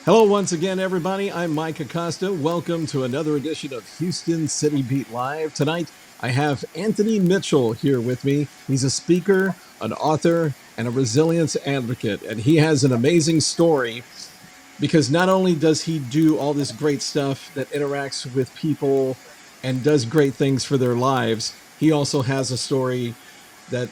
Hello, once again, everybody. I'm Mike Acosta. Welcome to another edition of Houston City Beat Live. Tonight, I have Anthony Mitchell here with me. He's a speaker, an author, and a resilience advocate. And he has an amazing story because not only does he do all this great stuff that interacts with people and does great things for their lives, he also has a story that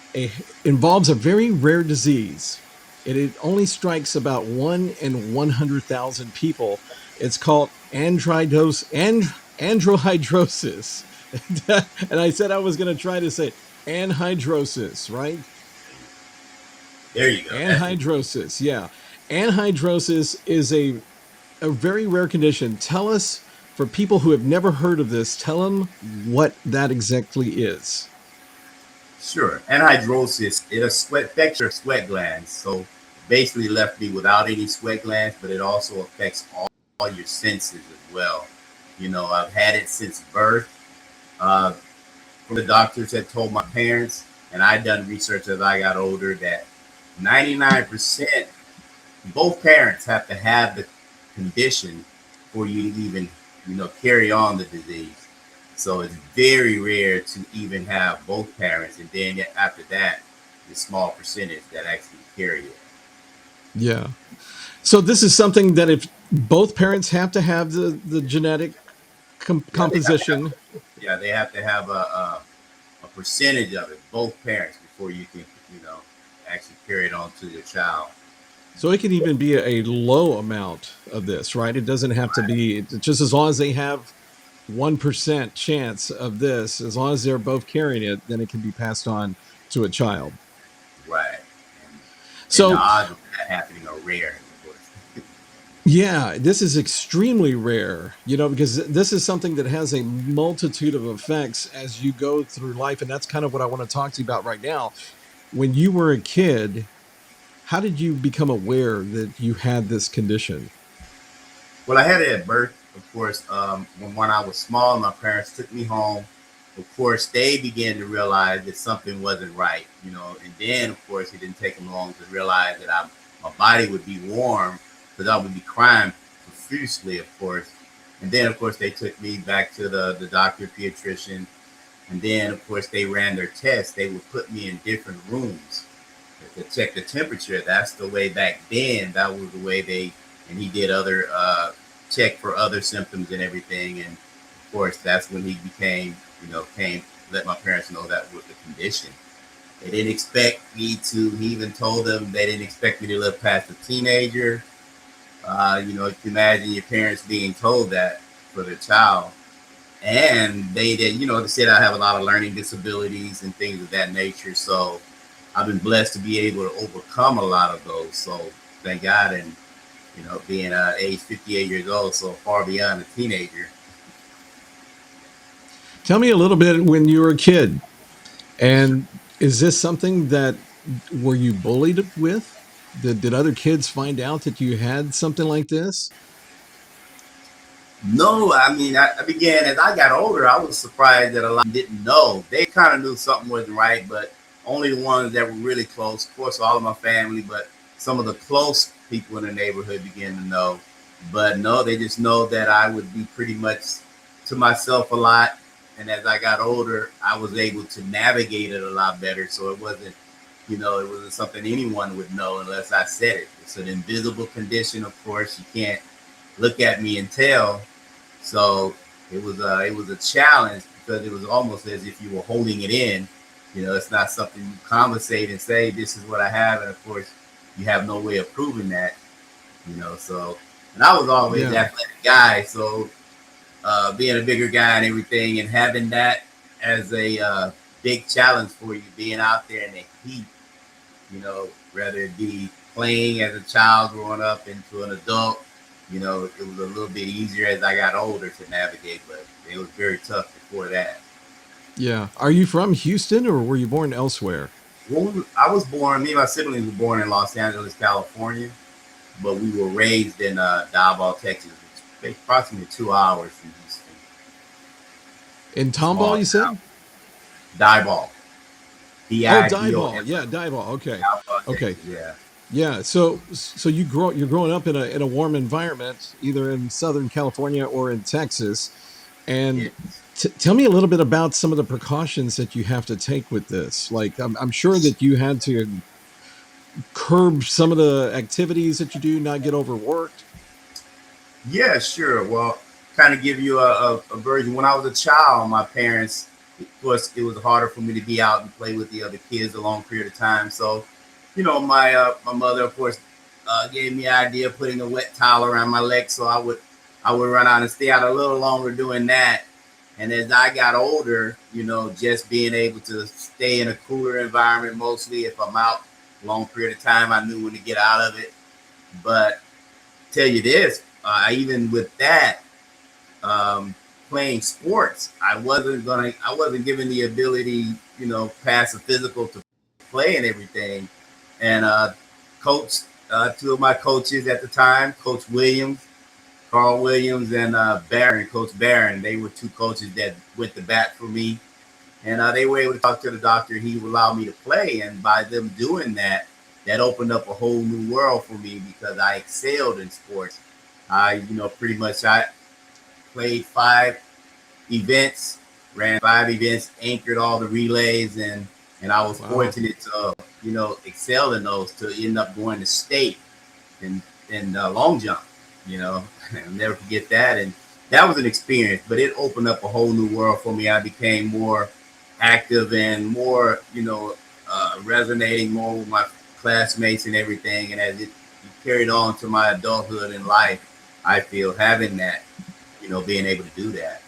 involves a very rare disease. It only strikes about 1 in 100,000 people. It's called androhydrosis. And I said I was going to try to say anhidrosis, right? There you go. That's it. Anhidrosis, yeah. Anhidrosis is a very rare condition. Tell us, for people who have never heard of this, tell them what that exactly is. Sure. Anhidrosis, affects your sweat glands. So basically left me without any sweat glands, but it also affects all your senses as well. I've had it since birth. Uh, from the doctors had told my parents, and I done research as I got older, that 99%, both parents have to have the condition for you to even, carry on the disease. So it's very rare to even have both parents, and then after that, the small percentage that actually carry it. Yeah. So this is something that if both parents have to have the genetic Yeah, they have to have. composition, Yeah, they have to have a percentage of it, both parents, before you can, you know, actually carry it on to your child. so it can even be a low amount of this, right? It doesn't have to be just as long as they have 1% chance of this, as long as they're both carrying it, then it can be passed on to a child. Right. And the So odds of that happening are rare, of course. yeah, this is extremely rare, because this is something that has a multitude of effects as you go through life. And that's kind of what I want to talk to you about right now. When you were a kid, how did you become aware that you had this condition? Well, I had it at birth, of course. When I was small, my parents took me home. Of course, they began to realize that something wasn't right, And then, of course, it didn't take them long to realize that my body would be warm because I would be crying profusely, of course. And then, of course, they took me back to the doctor, pediatrician. And then, of course, they ran their tests. They would put me in different rooms to check the temperature. That's the way back then. That was the way and he did other check for other symptoms and everything. And of course, that's when he became, let my parents know that was the condition. They didn't expect me to, he even told them they didn't expect me to live past a teenager. You can imagine your parents being told that for their child. And they did, they said I have a lot of learning disabilities and things of that nature. So I've been blessed to be able to overcome a lot of those. So thank God. And, being age 58 years old, so far beyond a teenager. Tell me a little bit when you were a kid. And is this something that were you bullied with? Did other kids find out that you had something like this? No, I mean, I began as I got older. I was surprised that a lot didn't know. They kind of knew something wasn't right, but only the ones that were really close. Of course, all of my family, but some of the close people in the neighborhood began to know. But no, they just know that I would be pretty much to myself a lot. And as I got older, I was able to navigate it a lot better. So it wasn't something anyone would know unless I said it. It's an invisible condition, of course. You can't look at me and tell. So it was a challenge because it was almost as if you were holding it in. It's not something you conversate and say, this is what I have. And of course, you have no way of proving that, So, and I was always an Yeah. athletic guy. So being a bigger guy and everything and having that as a big challenge for you, being out there in the heat, whether it be playing as a child growing up into an adult, it was a little bit easier as I got older to navigate, but it was very tough before that. Yeah. Are you from Houston or were you born elsewhere? Well, I was born, me and my siblings were born in Los Angeles, California, but we were raised in Diboll, Texas, which is approximately 2 hours from Houston. In Small Tomball, you town. said? Diboll, Oh, Diboll, Dieball. Yeah, Dieball. Okay. Diboll, Okay. Texas, yeah. Yeah. So you're growing up in a warm environment, either in Southern California or in Texas. Yeah. And tell me a little bit about some of the precautions that you have to take with this. Like, I'm sure that you had to curb some of the activities that you do, not get overworked. Yeah, sure. Well, kind of give you a version. When I was a child, my parents, of course, it was harder for me to be out and play with the other kids a long period of time. So, my mother, of course, gave me the idea of putting a wet towel around my leg, so I would run out and stay out a little longer doing that. And as I got older, just being able to stay in a cooler environment, mostly if I'm out a long period of time, I knew when to get out of it. But tell you this, even with that, um, playing sports, I wasn't given the ability, pass a physical to play and everything. And coach, two of my coaches at the time, Coach Williams, Carl Williams, and Coach Barron, they were two coaches that went to bat for me. And they were able to talk to the doctor. He would allow me to play. And by them doing that, that opened up a whole new world for me because I excelled in sports. Pretty much I played 5 events, ran 5 events, anchored all the relays, and I was Wow. fortunate to excel in those to end up going to state in long jump. I'll never forget that, and that was an experience. But it opened up a whole new world for me. I became more active and more resonating more with my classmates and everything. And as it carried on to my adulthood and life, I feel having that, being able to do that.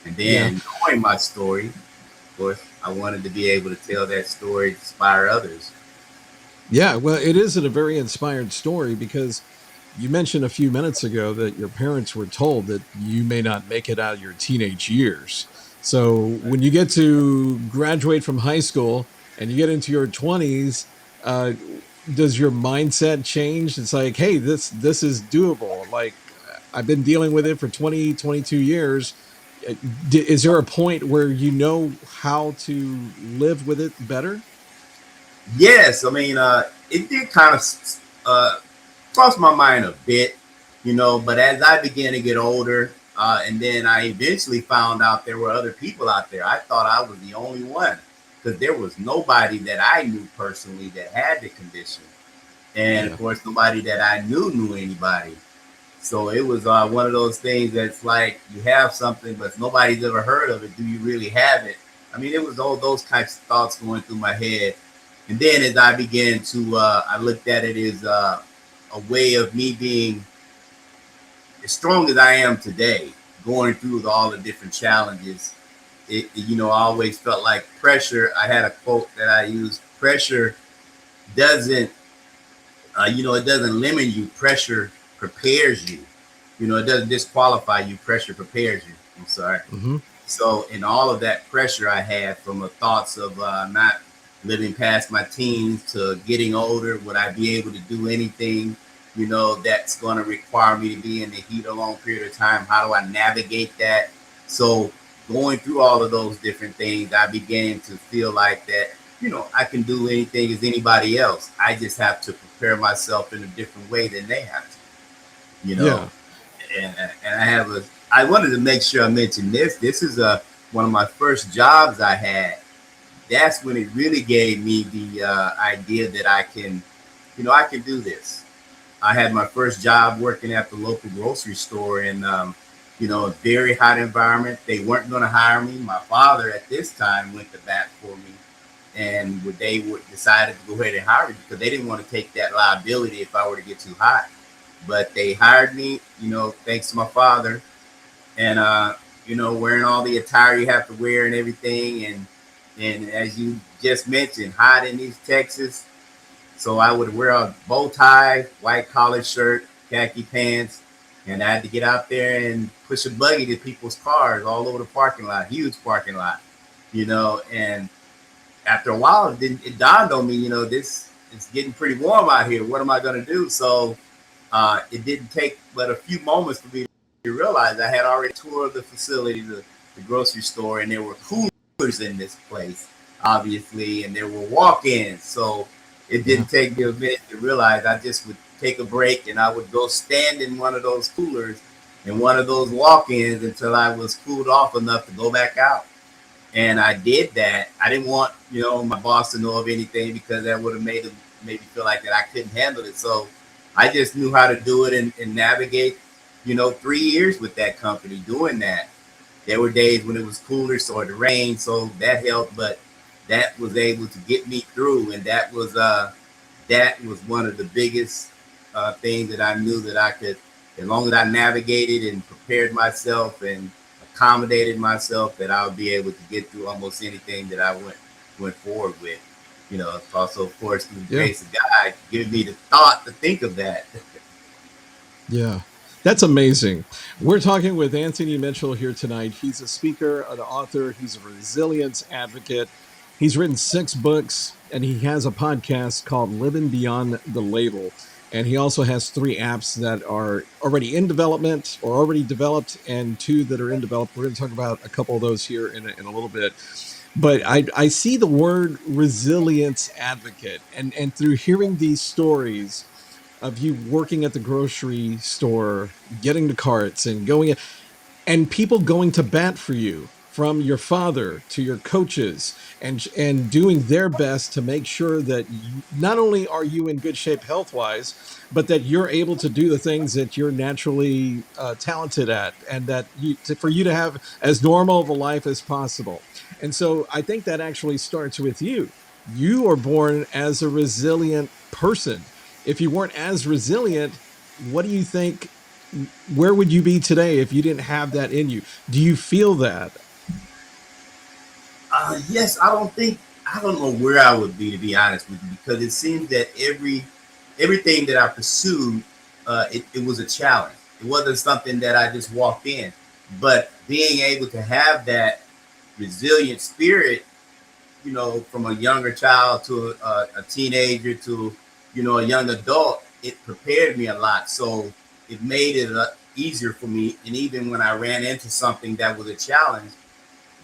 And Yeah. then knowing my story, of course, I wanted to be able to tell that story to inspire others. Yeah. Well, it is a very inspired story because you mentioned a few minutes ago that your parents were told that you may not make it out of your teenage years. So when you get to graduate from high school and you get into your 20s, uh, does your mindset change? It's like, hey, this is doable. Like, I've been dealing with it for 20, 22 years. Is there a point where you know how to live with it better? Yes, I mean, it did kind of uh, cross my mind a bit, but as I began to get older, and then I eventually found out there were other people out there. I thought I was the only one because there was nobody that I knew personally that had the condition. And of Yeah. course, nobody that I knew anybody. So it was one of those things that's like you have something, but nobody's ever heard of it. Do you really have it? I mean, it was all those types of thoughts going through my head. And then as I began to, I looked at it as a way of me being as strong as I am today, going through all the different challenges. I always felt like pressure. I had a quote that I used: pressure doesn't it doesn't limit you. Pressure prepares you. It doesn't disqualify you. Pressure prepares you. I'm sorry. Hmm. So, in all of that pressure I had from the thoughts of not living past my teens to getting older, would I be able to do anything, that's going to require me to be in the heat a long period of time? How do I navigate that? So, going through all of those different things, I began to feel like that, I can do anything as anybody else. I just have to prepare myself in a different way than they have to, Yeah. and, and I wanted to make sure I mentioned this. This is one of my first jobs I had. That's when it really gave me the idea that I can do this. I had my first job working at the local grocery store in, a very hot environment. They weren't going to hire me. My father at this time went to bat for me, and they would decided to go ahead and hire me because they didn't want to take that liability if I were to get too hot. But they hired me, thanks to my father, and wearing all the attire you have to wear and everything, and as you just mentioned, hot in East Texas, so I would wear a bow tie, white collared shirt, khaki pants, and I had to get out there and push a buggy to people's cars all over the parking lot, huge parking lot, and after a while, it dawned on me, this it's getting pretty warm out here. What am I going to do? So it didn't take but a few moments for me to realize I had already toured the facility, the grocery store, and there were coolers in this place, obviously, and there were walk-ins. So It Yeah. didn't take me a minute to realize. I just would take a break and I would go stand in one of those coolers in one of those walk-ins until I was cooled off enough to go back out. And I did that. I didn't want, my boss to know of anything because that would have made me feel like that I couldn't handle it. So I just knew how to do it and navigate, 3 years with that company doing that. There were days when it was cooler, so it rained, so that helped, but that was able to get me through, and that was one of the biggest things that I knew that I could, as long as I navigated and prepared myself and accommodated myself, that I would be able to get through almost anything that I went forward with. Also, of course, through the Yeah. grace of God, giving me the thought to think of that. Yeah. That's amazing. We're talking with Anthony Mitchell here tonight. He's a speaker, an author, he's a resilience advocate. He's written 6 books and he has a podcast called Living Beyond the Label. And he also has 3 apps that are already in development or already developed and 2 that are in development. We're going to talk about a couple of those here in a little bit. But I see the word resilience advocate, and through hearing these stories of you working at the grocery store, getting the carts and going, and people going to bat for you, from your father to your coaches, and doing their best to make sure that not only are you in good shape health wise, but that you're able to do the things that you're naturally talented at, and that for you to have as normal of a life as possible. And so I think that actually starts with you. You are born as a resilient person. If you weren't as resilient, what do you think, where would you be today if you didn't have that in you? Do you feel that? Yes, I don't know where I would be, to be honest with you, because it seems that everything that I pursued, it was a challenge. It wasn't something that I just walked in, but being able to have that resilient spirit, from a younger child to a teenager to, a young adult, it prepared me a lot. So it made it easier for me. And even when I ran into something that was a challenge,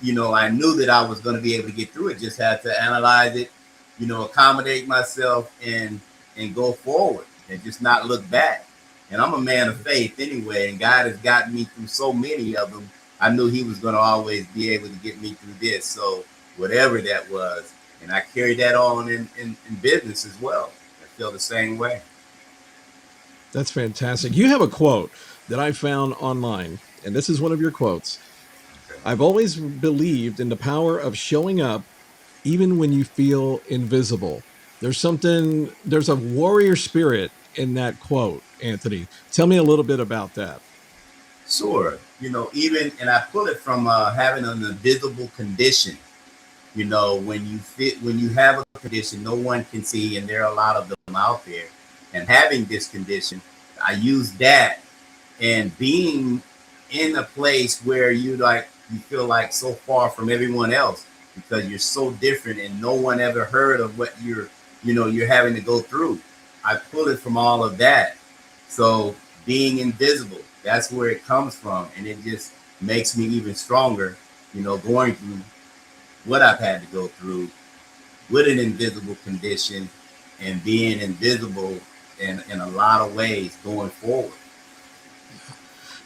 I knew that I was going to be able to get through it. Just had to analyze it, accommodate myself and go forward and just not look back. And I'm a man of faith anyway, and God has gotten me through so many of them. I knew He was going to always be able to get me through this. So whatever that was, and I carried that on in business as well. I feel the same way. That's fantastic. You have a quote that I found online, and this is one of your quotes. I've always believed in the power of showing up even when you feel invisible. There's a warrior spirit in that quote, Anthony. Tell me a little bit about that. Sure, even and I pull it from having an invisible condition. When you have a condition no one can see, and there are a lot of them out there, and having this condition, I use that, and being in a place where you feel like so far from everyone else because you're so different and no one ever heard of what you're having to go through. I pull it from all of that. So being invisible, that's where it comes from, and it just makes me even stronger, going through what I've had to go through with an invisible condition and being invisible in a lot of ways going forward.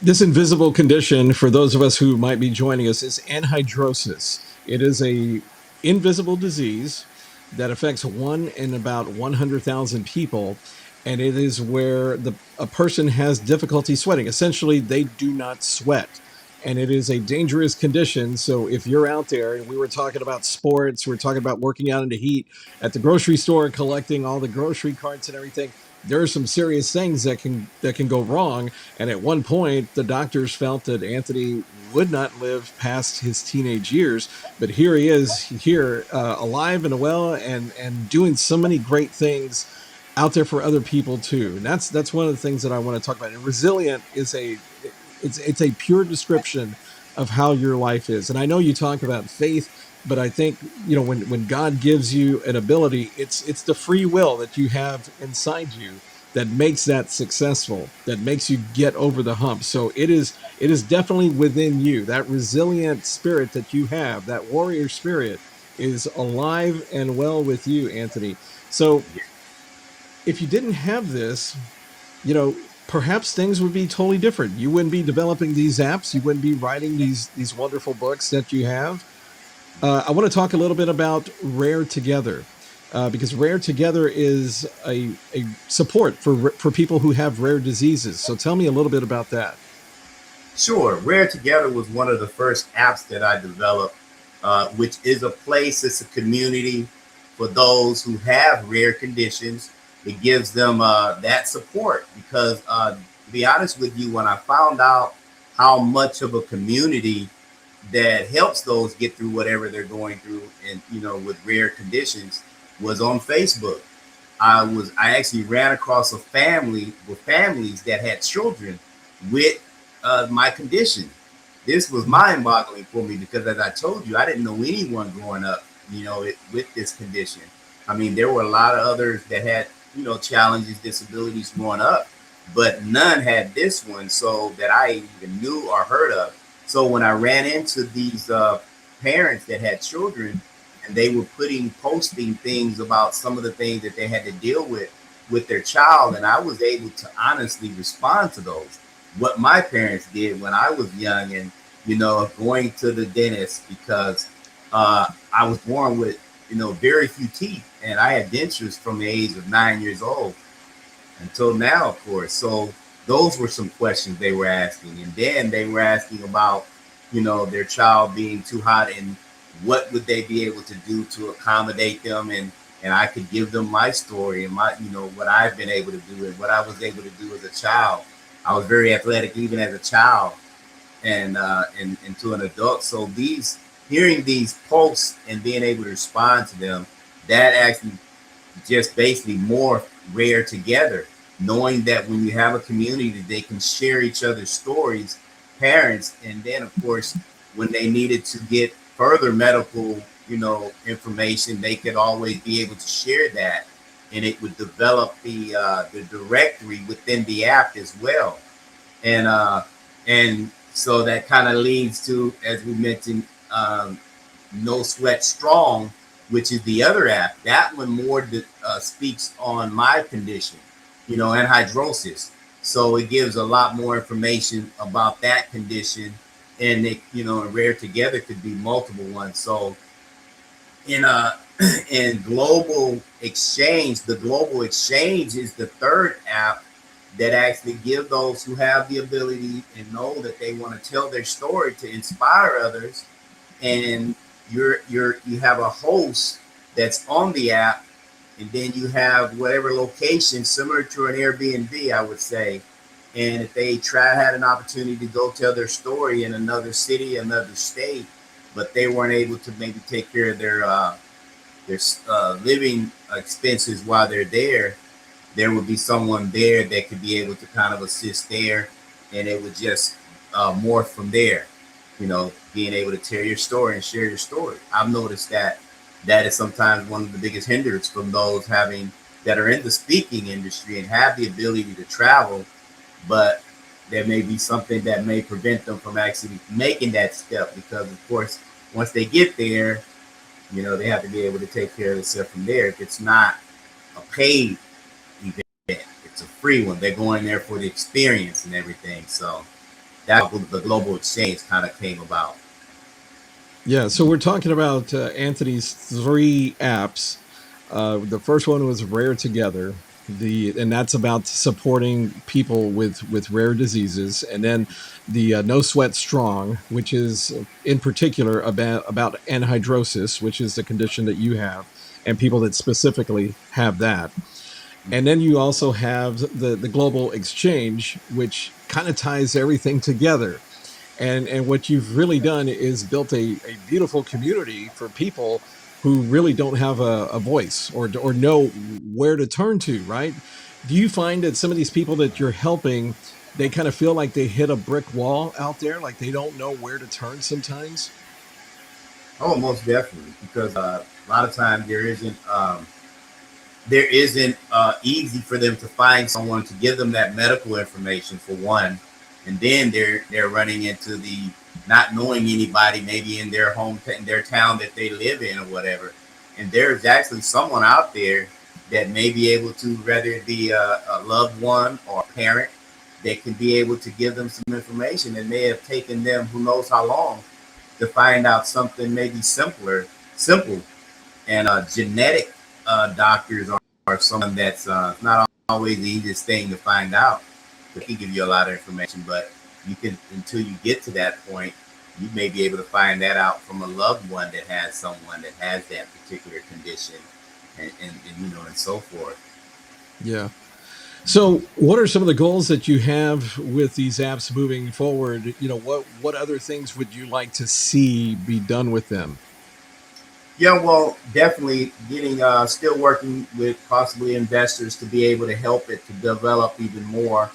This invisible condition, for those of us who might be joining us, is anhidrosis. It is a invisible disease that affects 1 in about 100,000 people, and it is where a person has difficulty sweating. Essentially, they do not sweat, and it is a dangerous condition. So if you're out there, and we were talking about sports, we were talking about working out in the heat at the grocery store, collecting all the grocery carts and everything, there are some serious things that can go wrong. And at one point, the doctors felt that Anthony would not live past his teenage years, but here he is, here, alive and well, and doing so many great things out there for other people too. And that's one of the things that I want to talk about. And resilient is it's a pure description of how your life is. And I know you talk about faith, but I think, when God gives you an ability, it's the free will that you have inside you that makes that successful, that makes you get over the hump. So it is definitely within you, that resilient spirit that you have, that warrior spirit is alive and well with you, Anthony. So Yeah. if you didn't have this, perhaps things would be totally different. You wouldn't be developing these apps. You wouldn't be writing these wonderful books that you have. I want to talk a little bit about Rare Together, because Rare Together is a support for people who have rare diseases. So tell me a little bit about that. Sure. Rare Together was one of the first apps that I developed, which is a place, it's a community for those who have rare conditions. It gives them that support because, to be honest with you, when I found out how much of a community that helps those get through whatever they're going through and, with rare conditions was on Facebook. I actually ran across a family with families that had children with my condition. This was mind boggling for me because, as I told you, I didn't know anyone growing up, with this condition. I mean, there were a lot of others that had, challenges, disabilities growing up, but none had this one, so that I even knew or heard of. So when I ran into these parents that had children, and they were posting things about some of the things that they had to deal with their child, and I was able to honestly respond to those. What my parents did when I was young, and going to the dentist because I was born with very few teeth, and I had dentures from the age of 9 years old until now, of course. So those were some questions they were asking, and then they were asking about their child being too hot and what would they be able to do to accommodate them, and I could give them my story and my what I've been able to do and what I was able to do as a child. I was very athletic even as a child, and to an adult. So these hearing these posts and being able to respond to them, that actually just basically more Rare together, knowing that when you have a community, they can share each other's stories, parents, and then of course, when they needed to get further medical, information, they could always be able to share that, and it would develop the directory within the app as well, and so that kind of leads to, as we mentioned, No Sweat Strong, which is the other app. That one more speaks on my condition, anhidrosis. So it gives a lot more information about that condition, and and Rare Together could be multiple ones. So in in global exchange, the global exchange is the third app that actually give those who have the ability and know that they want to tell their story to inspire others, and you have a host that's on the app, and then you have whatever location similar to an Airbnb, I would say. And if they had an opportunity to go tell their story in another city, another state, but they weren't able to maybe take care of their living expenses while they're there would be someone there that could be able to kind of assist there, and it would just morph from there. Being able to tell your story and share your story. I've noticed that that is sometimes one of the biggest hindrance from those having that are in the speaking industry and have the ability to travel, but there may be something that may prevent them from actually making that step because, of course, once they get there, they have to be able to take care of themselves from there. If it's not a paid event, it's a free one. They're going there for the experience and everything. So that's how the global exchange kind of came about. Yeah, so we're talking about Anthony's three apps. The first one was Rare Together, and that's about supporting people with rare diseases, and then the No Sweat Strong, which is in particular about anhidrosis, which is the condition that you have, and people that specifically have that. And then you also have the global exchange, which kind of ties everything together. And what you've really done is built a beautiful community for people who really don't have a voice or know where to turn to, right? Do you find that some of these people that you're helping, they kind of feel like they hit a brick wall out there, like they don't know where to turn sometimes? Oh, most definitely, because a lot of times there isn't easy for them to find someone to give them that medical information for one, and then they're running into the not knowing anybody maybe in their home, in their town that they live in or whatever. And there's actually someone out there that may be able to, whether it be a loved one or a parent, that can be able to give them some information that may have taken them who knows how long to find out something maybe simple. And genetic doctors are someone that's not always the easiest thing to find out. They can give you a lot of information, but you can, until you get to that point, you may be able to find that out from a loved one that has someone that has that particular condition, and and so forth. Yeah. So, what are some of the goals that you have with these apps moving forward? What other things would you like to see be done with them? Yeah, well, definitely getting still working with possibly investors to be able to help it to develop even more.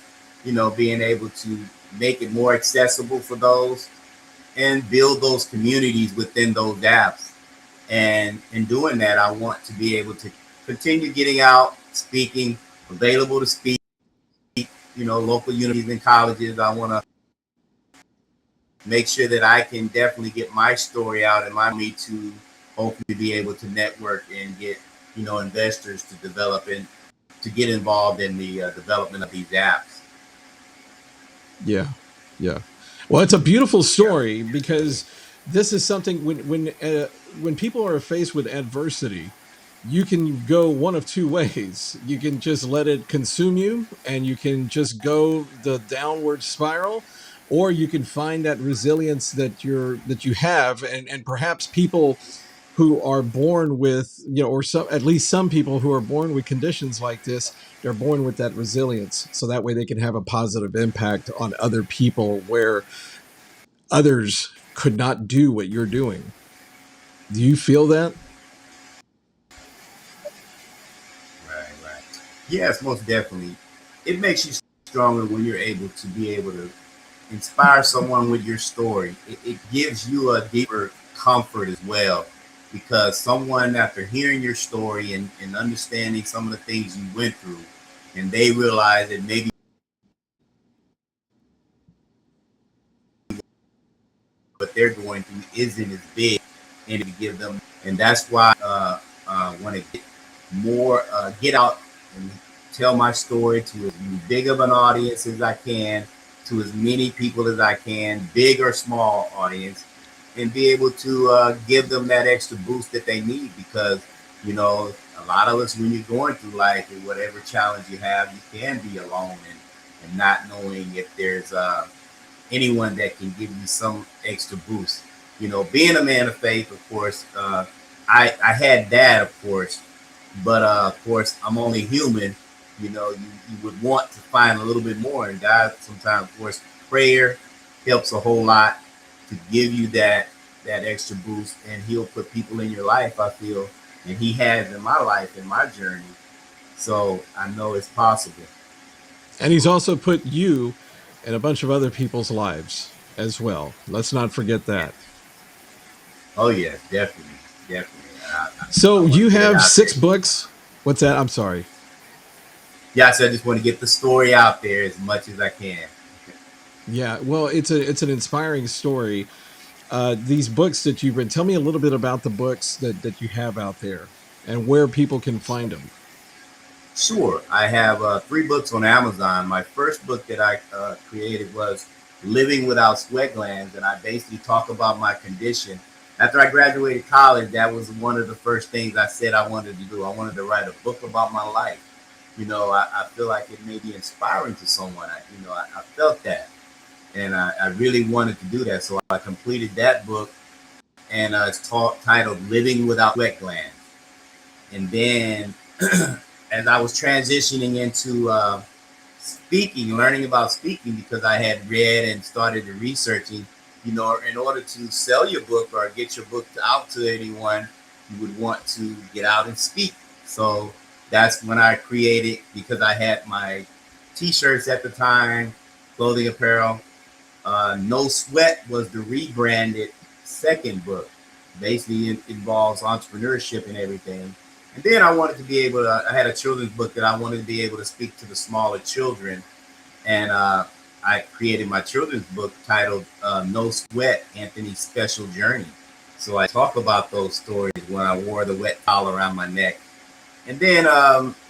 Being able to make it more accessible for those and build those communities within those apps. And in doing that, I want to be able to continue getting out, speaking, available to speak. Local universities and colleges. I want to make sure that I can definitely get my story out and my me to hopefully be able to network and get investors to develop and to get involved in the development of these apps. Yeah, yeah. Well, it's a beautiful Yeah. story because this is something when people are faced with adversity, you can go one of two ways. You can just let it consume you, and you can just go the downward spiral, or you can find that resilience that you have, and perhaps people who are born with, or some, at least some people who are born with conditions like this, they're born with that resilience, so that way they can have a positive impact on other people where others could not do what you're doing. Do you feel that? Right, right. Yes, most definitely. It makes you stronger when you're able to be able to inspire someone with your story. It gives you a deeper comfort as well, because someone, after hearing your story and understanding some of the things you went through, and they realize that maybe what they're going through isn't as big, and to give them, and that's why want to get more, get out and tell my story to as big of an audience as I can, to as many people as I can, big or small audience, and be able to give them that extra boost that they need, because a lot of us, when you're going through life and whatever challenge you have, you can be alone, and not knowing if there's anyone that can give you some extra boost. Being a man of faith, of course, I had that, of course, but of course, I'm only human. You would want to find a little bit more, and God sometimes, of course, prayer helps a whole lot to give you that extra boost, and He'll put people in your life, I feel, and He has in my life, in my journey. So I know it's possible. And he's also put you in a bunch of other people's lives as well. Let's not forget Yeah. that. Oh yes, definitely, definitely. I So want you to get it have out there. 6 books. What's that? I'm sorry. Yes, I just want to get the story out there as much as I can. Yeah, well, it's an inspiring story. These books that you've read. Tell me a little bit about the books that you have out there and where people can find them. Sure, I have 3 books on Amazon. My first book that I created was Living Without Sweat Glands, and I basically talk about my condition. After I graduated college, that was one of the first things I said I wanted to do. I wanted to write a book about my life. I feel like it may be inspiring to someone. I felt that, and I really wanted to do that. So I completed that book, and it's titled Living Without Sweat Glands. And then as I was transitioning into speaking, learning about speaking, because I had read and started researching, in order to sell your book or get your book out to anyone, you would want to get out and speak. So that's when I created, because I had my t-shirts at the time, clothing apparel. No Sweat was the rebranded second book. Basically, it involves entrepreneurship and everything. And then I wanted to be able to, I had a children's book that I wanted to be able to speak to the smaller children, and I created my children's book titled No Sweat, Anthony's Special Journey. So I talk about those stories when I wore the wet towel around my neck. And then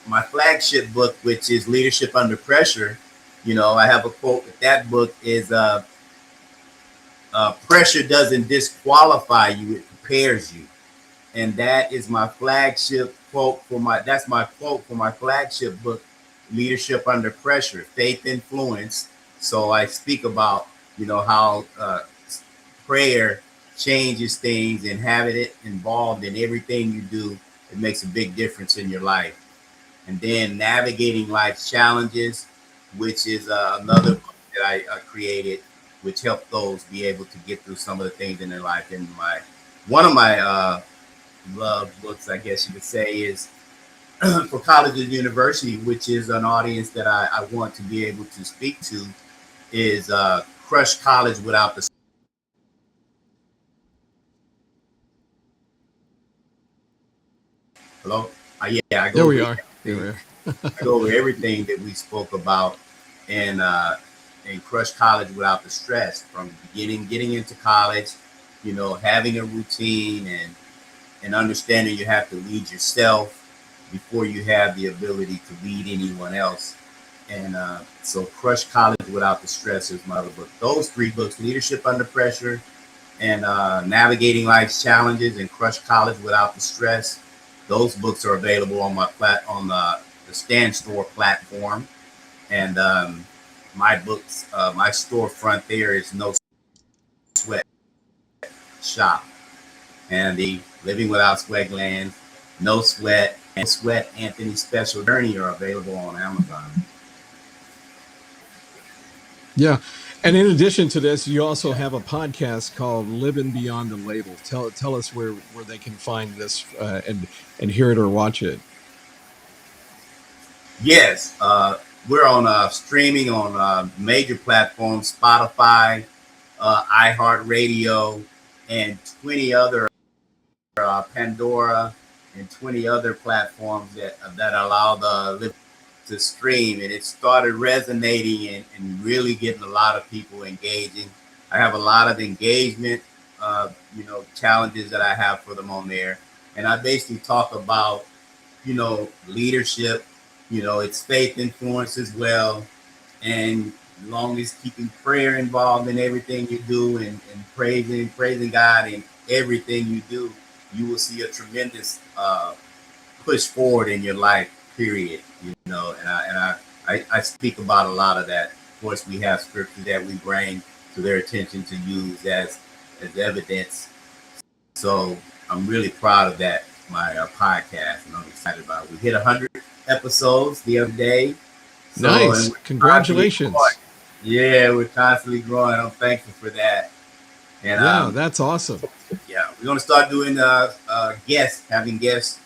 my flagship book, which is Leadership Under Pressure, I have a quote with that book is pressure doesn't disqualify you, it prepares you. And that is my flagship quote for my that's my quote for my flagship book, Leadership Under Pressure, Faith Influence. So I speak about how prayer changes things, and having it involved in everything you do, it makes a big difference in your life. And then navigating life's challenges, which is another book that I created, which helped those be able to get through some of the things in their life. And my one of my love books, I guess you could say, is for college and university, which is an audience that I want to be able to speak to, is Crush College Without the Hello. Yeah, I There go we over are. There we everything. are. I go over everything that we spoke about in Crush College Without the Stress, from beginning getting into college, having a routine, and understanding you have to lead yourself before you have the ability to lead anyone else. And so Crush College Without the Stress is my other book. Those three books, Leadership Under Pressure and Navigating Life's Challenges and Crush College Without the Stress, those books are available on on the Stand Store platform. And my books, my storefront there is No Sweat Shop. And the Living Without Sweat Glands, No Sweat, and Sweat Anthony's Special Journey are available on Amazon. Yeah. And in addition to this, you also have a podcast called Living Beyond the Label. Tell us where they can find this and hear it or watch it. Yes, we're on streaming on major platforms, Spotify, iHeartRadio, and 20 other Pandora, and 20 other platforms that allow the to stream. And it started resonating and really getting a lot of people engaging. I have a lot of engagement, challenges that I have for them on there, and I basically talk about leadership. It's faith influence as well, and as long as keeping prayer involved in everything you do, and praising God in everything you do, you will see a tremendous push forward in your life. Period. And I speak about a lot of that. Of course, we have scriptures that we bring to their attention to use as evidence. So I'm really proud of that, my podcast, and I'm excited about it. We hit 100 episodes the other day. So, and Nice. we're constantly growing. Congratulations. Yeah, we're constantly growing. I'm thankful for that. And Yeah, that's awesome. yeah, we're gonna start doing having guests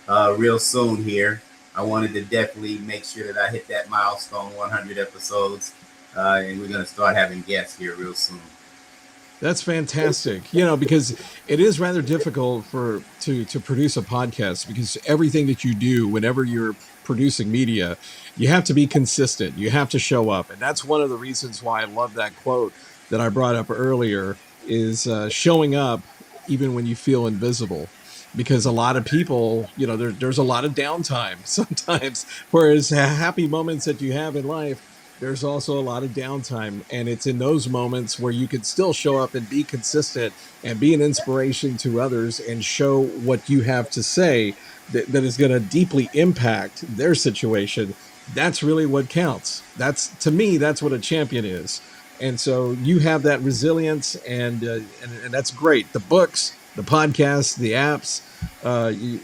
real soon here. I wanted to definitely make sure that I hit that milestone, 100 episodes, and we're gonna start having guests here real soon. That's fantastic. Because it is rather difficult to produce a podcast, because everything that you do whenever you're producing media, you have to be consistent. You have to show up. And that's one of the reasons why I love that quote that I brought up earlier, is showing up even when you feel invisible. Because a lot of people, there's a lot of downtime sometimes, whereas happy moments that you have in life, there's also a lot of downtime, and it's in those moments where you can still show up and be consistent and be an inspiration to others and show what you have to say that is going to deeply impact their situation. That's really what counts. That's, to me, that's what a champion is. And so you have that resilience, and that's great. The books, the podcasts, the apps,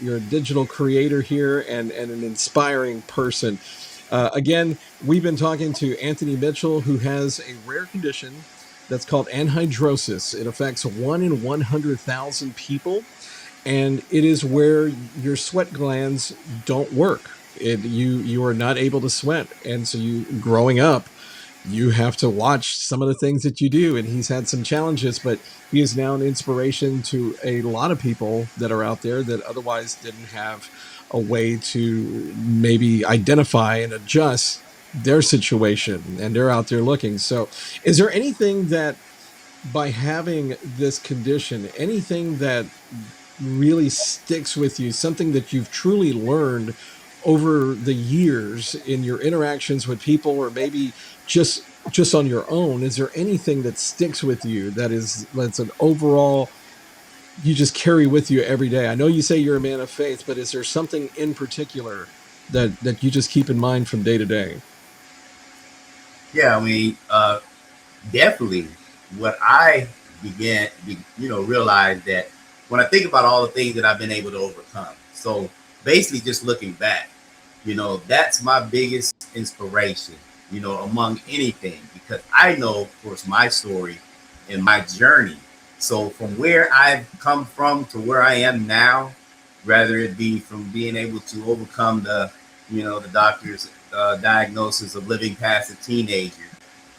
you're a digital creator here, and an inspiring person. Again, we've been talking to Anthony Mitchell, who has a rare condition that's called anhidrosis. It affects 1 in 100,000 people, and it is where your sweat glands don't work. You are not able to sweat, and so you, growing up, you have to watch some of the things that you do. And he's had some challenges, but he is now an inspiration to a lot of people that are out there that otherwise didn't have a way to maybe identify and adjust their situation and they're out there looking. So, is there anything that by having this condition, anything that really sticks with you, something that you've truly learned over the years in your interactions with people, or maybe just on your own? Is there anything that sticks with you that's an overall you just carry with you every day? I know you say you're a man of faith, but is there something in particular that you just keep in mind from day to day? Yeah, I mean, definitely. What I realize that when I think about all the things that I've been able to overcome. So basically, just looking back, that's my biggest inspiration, among anything, because I know, of course, my story and my journey. So from where I've come from to where I am now, rather it be from being able to overcome the doctor's diagnosis of living past a teenager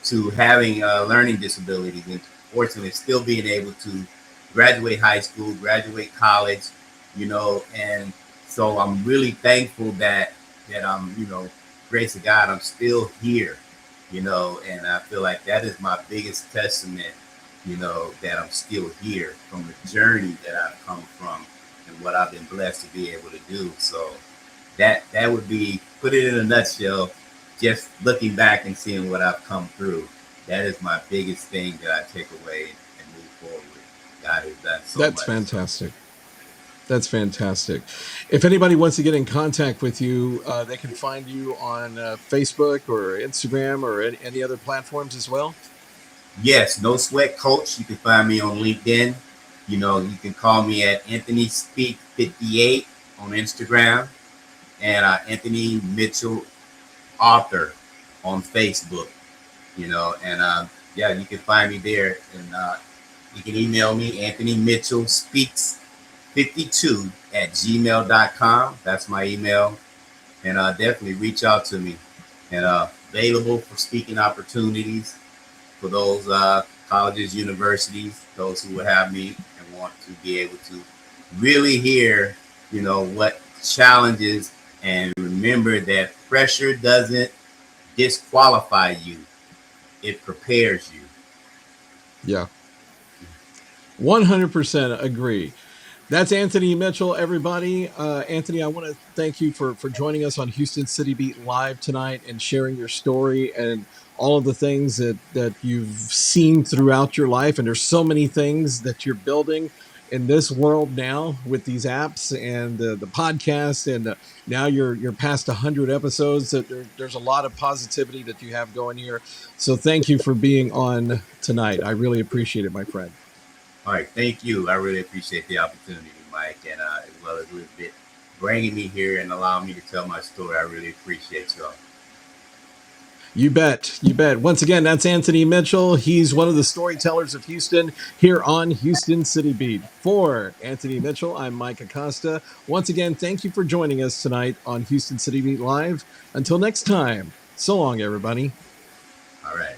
to having learning disabilities, and fortunately still being able to graduate high school, graduate college, and so I'm really thankful that I'm, grace of God, I'm still here, and I feel like that is my biggest testament, that I'm still here from the journey that I've come from and what I've been blessed to be able to do. So that would be, put it in a nutshell, just looking back and seeing what I've come through. That is my biggest thing that I take away and move forward. God has done so That's much. So fantastic. That's fantastic. If anybody wants to get in contact with you, they can find you on Facebook or Instagram or any other platforms as well. yes, no sweat coach. You can find me on LinkedIn. You can call me at Anthony Speak 58 on Instagram, and Anthony Mitchell Author on Facebook. And yeah, you can find me there, and you can email me, Anthony Mitchell Speaks 52 at gmail.com. That's my email. And definitely reach out to me. And available for speaking opportunities for those colleges, universities, those who will have me and want to be able to really hear, what challenges, and remember that pressure doesn't disqualify you, it prepares you. Yeah, 100% agree. That's Anthony Mitchell, everybody. Anthony, I want to thank you for joining us on Houston City Beat Live tonight and sharing your story and all of the things that you've seen throughout your life. And there's so many things that you're building in this world now with these apps and the podcast. And now you're past 100 episodes. That there's a lot of positivity that you have going here. So thank you for being on tonight. I really appreciate it, my friend. All right, thank you. I really appreciate the opportunity, Mike, and as well as Elizabeth bringing me here and allowing me to tell my story. I really appreciate y'all. You bet. You bet. Once again, that's Anthony Mitchell. He's one of the storytellers of Houston here on Houston City Beat. For Anthony Mitchell, I'm Mike Acosta. Once again, thank you for joining us tonight on Houston City Beat Live. Until next time, so long, everybody. All right.